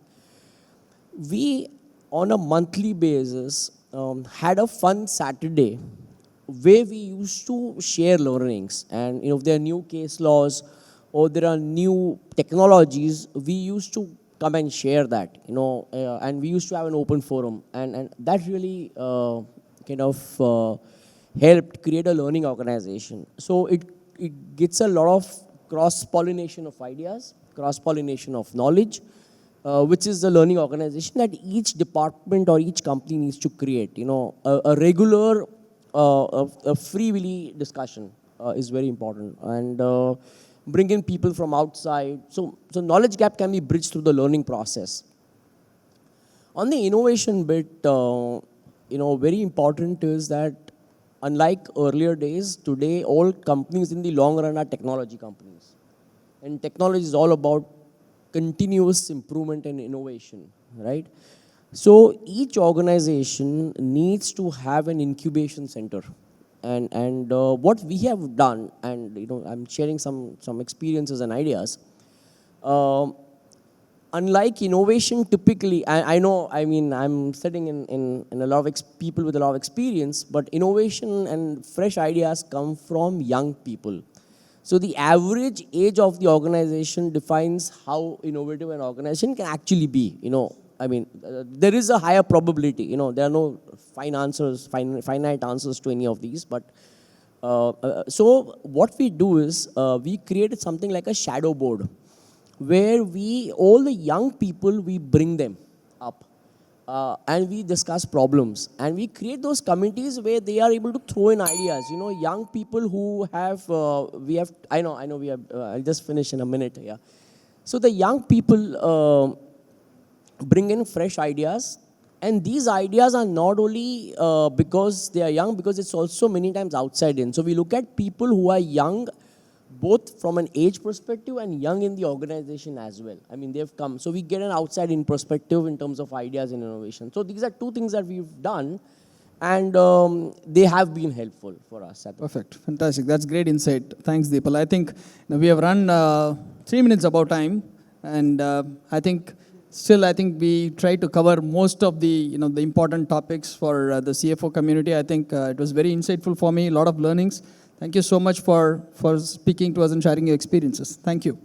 We, on a monthly basis, had a fun Saturday where we used to share learnings. And if there are new case laws or there are new technologies, we used to come and share that, and we used to have an open forum. And that really helped create a learning organization. So it gets a lot of cross-pollination of ideas, cross-pollination of knowledge, which is the learning organization that each department or each company needs to create. A regular, a free willy discussion is very important, and bring in people from outside. So knowledge gap can be bridged through the learning process. On the innovation bit, very important is that unlike earlier days, today all companies in the long run are technology companies. And technology is all about continuous improvement and innovation, right? So each organization needs to have an incubation center. And what we have done, and I'm sharing some experiences and ideas. Unlike innovation, typically, I'm sitting in a lot of people with a lot of experience, but innovation and fresh ideas come from young people. So the average age of the organization defines how innovative an organization can actually be. There is a higher probability. There are no finite answers to any of these. But so what we do is we created something like a shadow board, where all the young people, we bring them up. And we discuss problems, and we create those committees where they are able to throw in ideas. Young people who have, I'll just finish in a minute here. So the young people bring in fresh ideas, and these ideas are not only because they are young, because it's also many times outside in. So we look at people who are young, both from an age perspective and young in the organization as well. They've come. So we get an outside-in perspective in terms of ideas and innovation. So these are two things that we've done, and they have been helpful for us.
Perfect. Fantastic. That's great insight. Thanks, Deepal. I think we have run 3 minutes above time, and I think we tried to cover most of the the important topics for the CFO community. I think it was very insightful for me. A lot of learnings. Thank you so much for speaking to us and sharing your experiences. Thank you.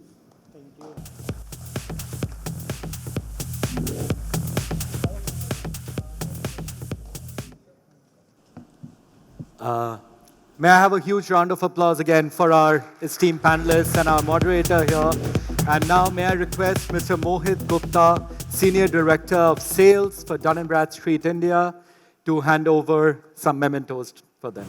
May I have a huge round of applause again for our esteemed panelists and our moderator here. And now may I request Mr. Mohit Gupta, Senior Director of Sales for Dun & Bradstreet India, to hand over some mementos for them.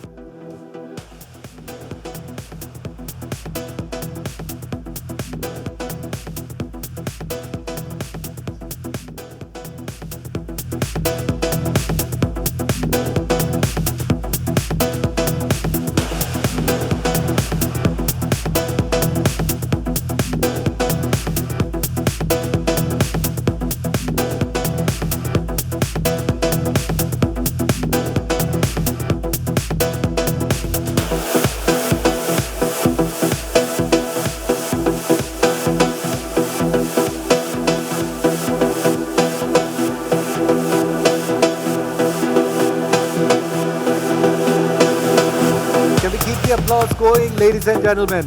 Applause going, ladies and gentlemen.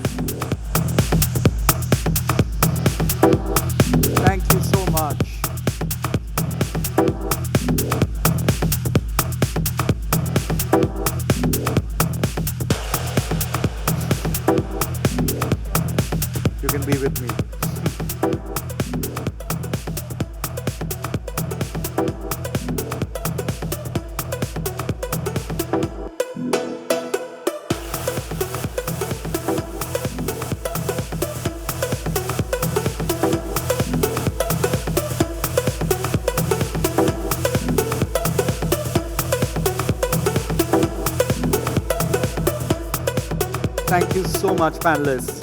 Thank you so much. You can be with me. Thank you so much, panelists.